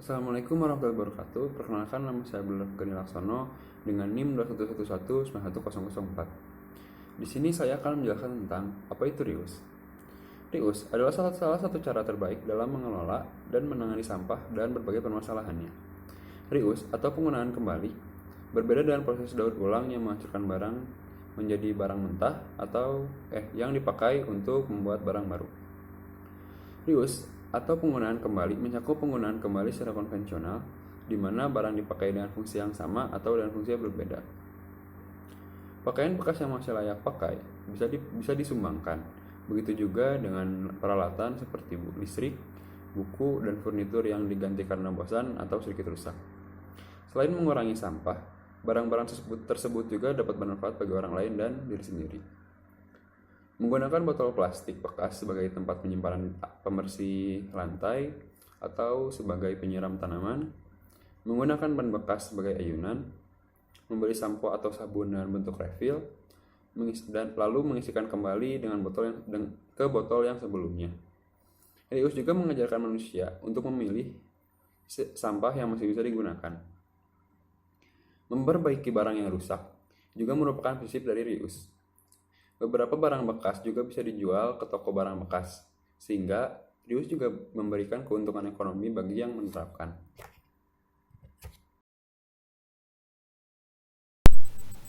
Assalamualaikum warahmatullahi wabarakatuh. Perkenalkan, nama saya Abdullah Gani Laksono dengan NIM 2111-91004. Di sini saya akan menjelaskan tentang apa itu reuse. Reuse adalah salah satu cara terbaik dalam mengelola dan menangani sampah dan berbagai permasalahannya. Reuse atau penggunaan kembali berbeda dengan proses daur ulang yang menghancurkan barang menjadi barang mentah atau yang dipakai untuk membuat barang baru. Reuse atau penggunaan kembali mencakup penggunaan kembali secara konvensional, di mana barang dipakai dengan fungsi yang sama atau dengan fungsi yang berbeda. Pakaian bekas yang masih layak pakai bisa disumbangkan. Begitu juga dengan peralatan seperti listrik, buku, dan furnitur yang diganti karena bosan atau sedikit rusak. Selain mengurangi sampah, barang-barang tersebut juga dapat bermanfaat bagi orang lain dan diri sendiri. Menggunakan botol plastik bekas sebagai tempat penyimpanan pembersih lantai atau sebagai penyiram tanaman, menggunakan ban bekas sebagai ayunan, membeli sampo atau sabun dengan bentuk refill, dan lalu mengisikan kembali dengan botol yang sebelumnya. Reuse juga mengajarkan manusia untuk memilih sampah yang masih bisa digunakan. Memperbaiki barang yang rusak juga merupakan prinsip dari reuse. Beberapa barang bekas juga bisa dijual ke toko barang bekas, sehingga reuse juga memberikan keuntungan ekonomi bagi yang menerapkan.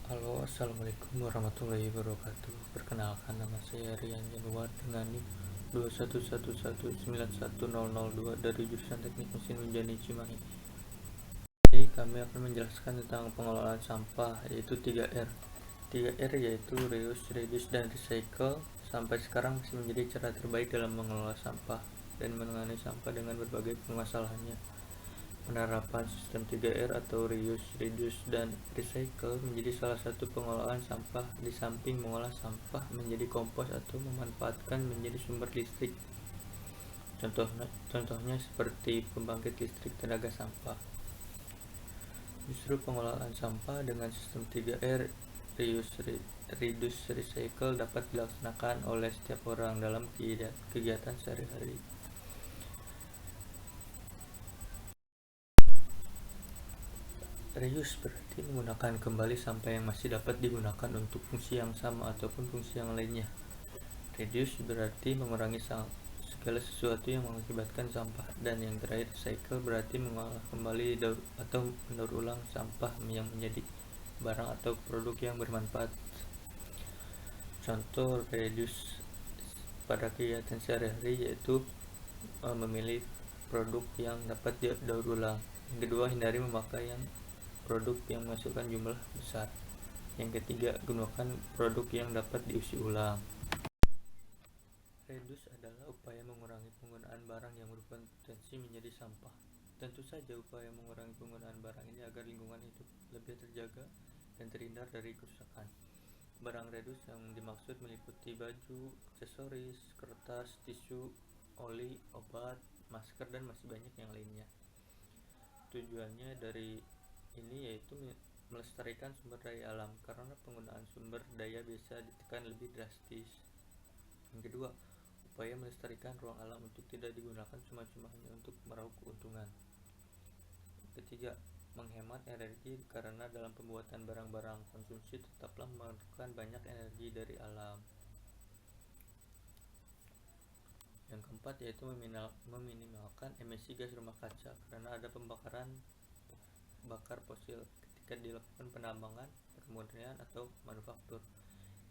Halo, assalamualaikum warahmatullahi wabarakatuh. Perkenalkan, nama saya Rian Januar dengan NIM 2111910002 dari jurusan Teknik Mesin Winjani Cimahi. Jadi kami akan menjelaskan tentang pengelolaan sampah, yaitu 3R. 3R yaitu reuse, reduce, dan recycle. Sampai sekarang masih menjadi cara terbaik dalam mengelola sampah dan menangani sampah dengan berbagai permasalahannya. Penerapan sistem 3R atau reuse, reduce, dan recycle menjadi salah satu pengolahan sampah di samping mengolah sampah menjadi kompos atau memanfaatkan menjadi sumber listrik. Contohnya seperti pembangkit listrik tenaga sampah. Justru pengolahan sampah dengan sistem 3R, reuse, reduce, recycle dapat dilaksanakan oleh setiap orang dalam kegiatan sehari-hari. Reuse berarti menggunakan kembali sampah yang masih dapat digunakan untuk fungsi yang sama ataupun fungsi yang lainnya. Reduce berarti mengurangi segala sesuatu yang mengakibatkan sampah. Dan yang terakhir, recycle berarti mengolah kembali atau mendaur ulang sampah yang menjadi barang atau produk yang bermanfaat. Contoh reduce pada kegiatan sehari-hari yaitu memilih produk yang dapat didaur ulang. Yang kedua, hindari memakai produk yang memasukkan jumlah besar. Yang ketiga, gunakan produk yang dapat diisi ulang. Reduce adalah upaya mengurangi penggunaan barang yang berpotensi menjadi sampah. Tentu saja upaya mengurangi penggunaan barang ini agar lingkungan hidup lebih terjaga dan terhindar dari kerusakan. Barang reduce yang dimaksud meliputi baju, aksesoris, kertas, tisu, oli, obat, masker, dan masih banyak yang lainnya. Tujuannya dari ini yaitu melestarikan sumber daya alam, karena penggunaan sumber daya bisa ditekan lebih drastis. Yang kedua, upaya melestarikan ruang alam untuk tidak digunakan cuma-cuma hanya untuk meraup keuntungan. Ketiga, menghemat energi, karena dalam pembuatan barang-barang konsumsi tetaplah memerlukan banyak energi dari alam. Yang keempat yaitu meminimalkan emisi gas rumah kaca, karena ada pembakaran bakar fosil ketika dilakukan penambangan, permurnian, atau manufaktur.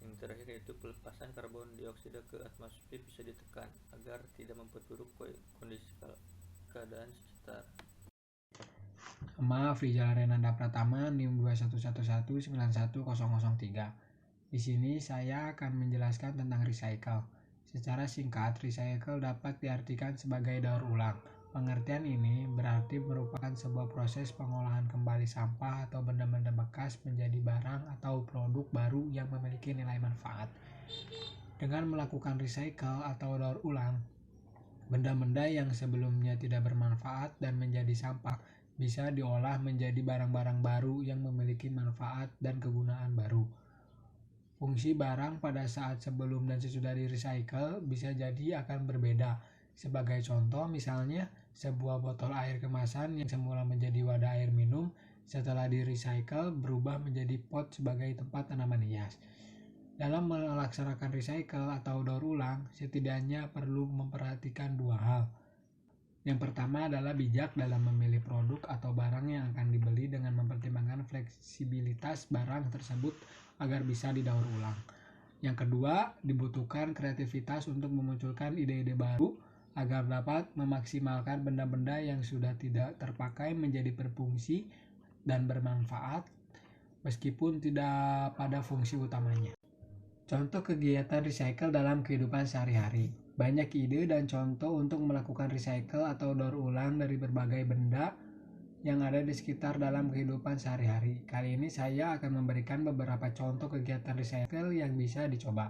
Yang terakhir yaitu pelepasan karbon dioksida ke atmosfer bisa ditekan agar tidak memperburuk kondisi keadaan sekitar. Maaf, Rizal Renanda Pratama, NIM 2111911003. Di sini saya akan menjelaskan tentang recycle. Secara singkat, recycle dapat diartikan sebagai daur ulang. Pengertian ini berarti merupakan sebuah proses pengolahan kembali sampah atau benda-benda bekas menjadi barang atau produk baru yang memiliki nilai manfaat. Dengan melakukan recycle atau daur ulang, benda-benda yang sebelumnya tidak bermanfaat dan menjadi sampah bisa diolah menjadi barang-barang baru yang memiliki manfaat dan kegunaan baru. Fungsi barang pada saat sebelum dan sesudah di recycle bisa jadi akan berbeda. Sebagai contoh, misalnya Sebuah botol air kemasan yang semula menjadi wadah air minum setelah di-recycle berubah menjadi pot sebagai tempat tanaman hias. Dalam melaksanakan recycle atau daur ulang, setidaknya perlu memperhatikan dua hal. Yang pertama adalah bijak dalam memilih produk atau barang yang akan dibeli dengan mempertimbangkan fleksibilitas barang tersebut agar bisa didaur ulang. Yang kedua, dibutuhkan kreativitas untuk memunculkan ide-ide baru agar dapat memaksimalkan benda-benda yang sudah tidak terpakai menjadi berfungsi dan bermanfaat meskipun tidak pada fungsi utamanya. Contoh kegiatan recycle dalam kehidupan sehari-hari. Banyak ide dan contoh untuk melakukan recycle atau daur ulang dari berbagai benda yang ada di sekitar dalam kehidupan sehari-hari. Kali ini saya akan memberikan beberapa contoh kegiatan recycle yang bisa dicoba.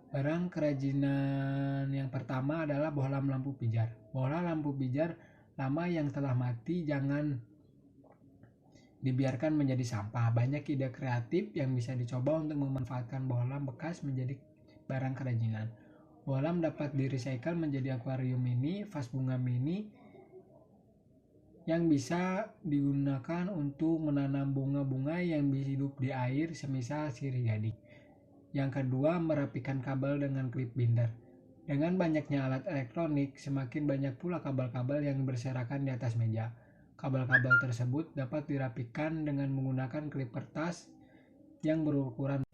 Barang kerajinan yang pertama adalah bohlam lampu pijar. Bohlam lampu pijar lama yang telah mati jangan dibiarkan menjadi sampah. Banyak ide kreatif yang bisa dicoba untuk memanfaatkan bohlam bekas menjadi barang kerajinan. Bohlam dapat di-recycle menjadi akuarium mini, vas bunga mini yang bisa digunakan untuk menanam bunga-bunga yang hidup di air, semisal sirih gading. Yang kedua, merapikan kabel dengan klip binder. Dengan banyaknya alat elektronik, semakin banyak pula kabel-kabel yang berserakan di atas meja. Kabel-kabel tersebut dapat dirapikan dengan menggunakan klip kertas yang berukuran.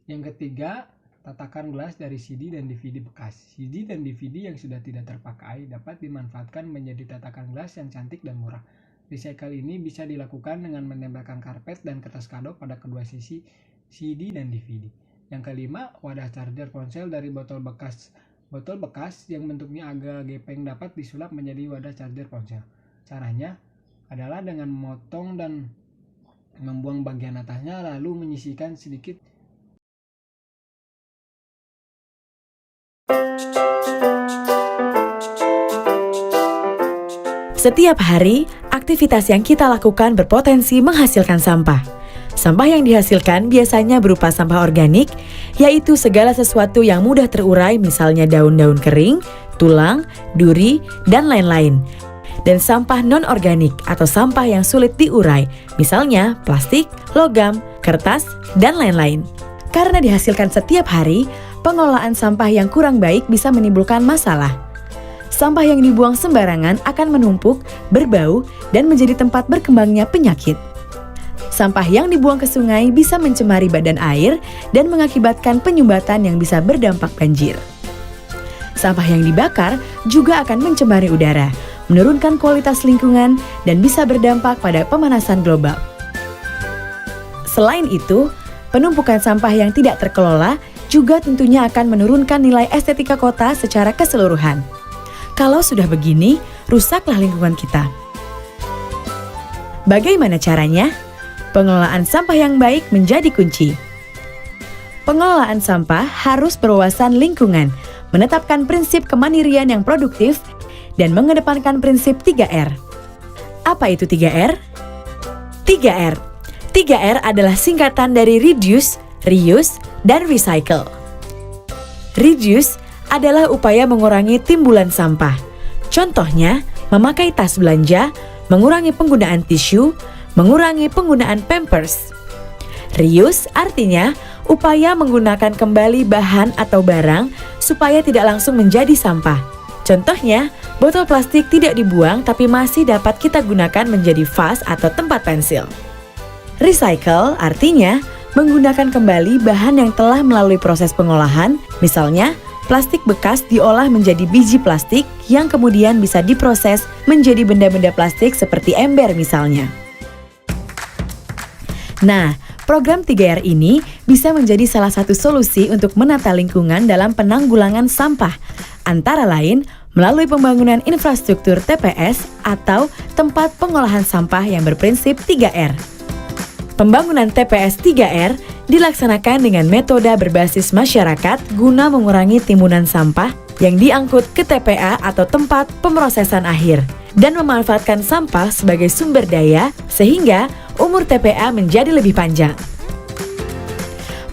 Yang ketiga, tatakan gelas dari CD dan DVD bekas. CD dan DVD yang sudah tidak terpakai dapat dimanfaatkan menjadi tatakan gelas yang cantik dan murah. Recycle ini bisa dilakukan dengan menempelkan karpet dan kertas kado pada kedua sisi CD dan DVD. Yang kelima, wadah charger ponsel dari botol bekas. Botol bekas yang bentuknya agak gepeng dapat disulap menjadi wadah charger ponsel. Caranya adalah dengan memotong dan membuang bagian atasnya lalu menyisihkan sedikit. Setiap hari, aktivitas yang kita lakukan berpotensi menghasilkan sampah. Sampah yang dihasilkan biasanya berupa sampah organik, yaitu segala sesuatu yang mudah terurai, misalnya daun-daun kering, tulang, duri, dan lain-lain. Dan sampah non-organik atau sampah yang sulit diurai, misalnya plastik, logam, kertas, dan lain-lain. Karena dihasilkan setiap hari, pengelolaan sampah yang kurang baik bisa menimbulkan masalah. Sampah yang dibuang sembarangan akan menumpuk, berbau, dan menjadi tempat berkembangnya penyakit. Sampah yang dibuang ke sungai bisa mencemari badan air dan mengakibatkan penyumbatan yang bisa berdampak banjir. Sampah yang dibakar juga akan mencemari udara, menurunkan kualitas lingkungan, dan bisa berdampak pada pemanasan global. Selain itu, penumpukan sampah yang tidak terkelola juga tentunya akan menurunkan nilai estetika kota secara keseluruhan. Kalau sudah begini, rusaklah lingkungan kita. Bagaimana caranya? Pengelolaan sampah yang baik menjadi kunci. Pengelolaan sampah harus berwawasan lingkungan, menetapkan prinsip kemandirian yang produktif, dan mengedepankan prinsip 3R. Apa itu 3R? 3R. 3R adalah singkatan dari reduce, reuse, dan recycle. Reduce adalah upaya mengurangi timbulan sampah. Contohnya, memakai tas belanja, mengurangi penggunaan tisu, mengurangi penggunaan pampers. Reuse artinya upaya menggunakan kembali bahan atau barang supaya tidak langsung menjadi sampah. Contohnya, botol plastik tidak dibuang tapi masih dapat kita gunakan menjadi vas atau tempat pensil. Recycle artinya menggunakan kembali bahan yang telah melalui proses pengolahan, misalnya plastik bekas diolah menjadi biji plastik yang kemudian bisa diproses menjadi benda-benda plastik seperti ember misalnya. Nah, program 3R ini bisa menjadi salah satu solusi untuk menata lingkungan dalam penanggulangan sampah, antara lain melalui pembangunan infrastruktur TPS atau tempat pengolahan sampah yang berprinsip 3R. Pembangunan TPS 3R dilaksanakan dengan metode berbasis masyarakat guna mengurangi timbunan sampah yang diangkut ke TPA atau tempat pemrosesan akhir dan memanfaatkan sampah sebagai sumber daya sehingga umur TPA menjadi lebih panjang.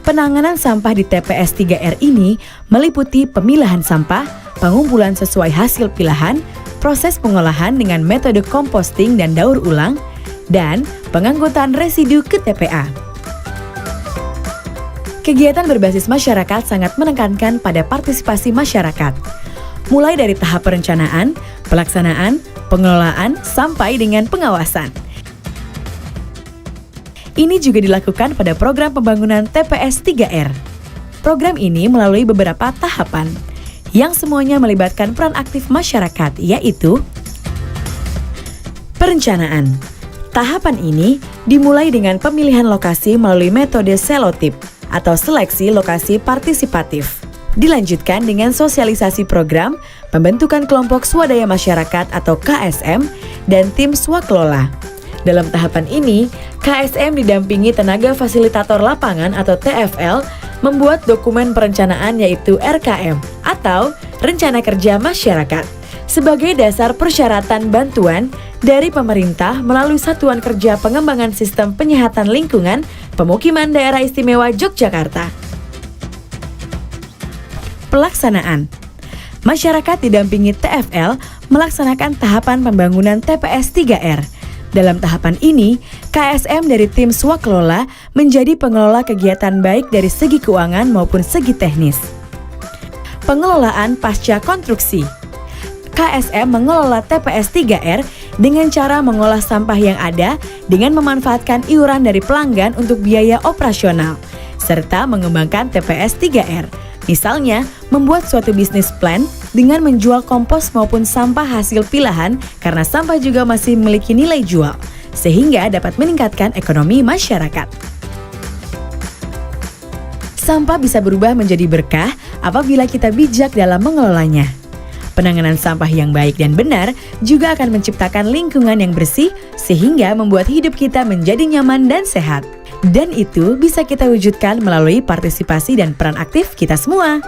Penanganan sampah di TPS 3R ini meliputi pemilahan sampah, pengumpulan sesuai hasil pilahan, proses pengolahan dengan metode composting dan daur ulang, dan pengangkutan residu ke TPA. Kegiatan berbasis masyarakat sangat menekankan pada partisipasi masyarakat, mulai dari tahap perencanaan, pelaksanaan, pengelolaan, sampai dengan pengawasan. Ini juga dilakukan pada program pembangunan TPS 3R. Program ini melalui beberapa tahapan, yang semuanya melibatkan peran aktif masyarakat, yaitu perencanaan. Tahapan ini dimulai dengan pemilihan lokasi melalui metode selotip atau seleksi lokasi partisipatif. Dilanjutkan dengan sosialisasi program, pembentukan kelompok swadaya masyarakat atau KSM, dan tim swakelola. Dalam tahapan ini, KSM didampingi tenaga fasilitator lapangan atau TFL membuat dokumen perencanaan yaitu RKM atau Rencana Kerja Masyarakat sebagai dasar persyaratan bantuan dari pemerintah melalui Satuan Kerja Pengembangan Sistem Penyihatan Lingkungan Pemukiman Daerah Istimewa Yogyakarta. Pelaksanaan. Masyarakat didampingi TFL melaksanakan tahapan pembangunan TPS 3R. Dalam tahapan ini, KSM dari tim swakelola menjadi pengelola kegiatan baik dari segi keuangan maupun segi teknis. Pengelolaan pasca konstruksi. KSM mengelola TPS 3R dengan cara mengolah sampah yang ada dengan memanfaatkan iuran dari pelanggan untuk biaya operasional, serta mengembangkan TPS 3R. Misalnya, membuat suatu bisnis plan dengan menjual kompos maupun sampah hasil pilahan karena sampah juga masih memiliki nilai jual, sehingga dapat meningkatkan ekonomi masyarakat. Sampah bisa berubah menjadi berkah apabila kita bijak dalam mengelolanya. Penanganan sampah yang baik dan benar juga akan menciptakan lingkungan yang bersih sehingga membuat hidup kita menjadi nyaman dan sehat. Dan itu bisa kita wujudkan melalui partisipasi dan peran aktif kita semua.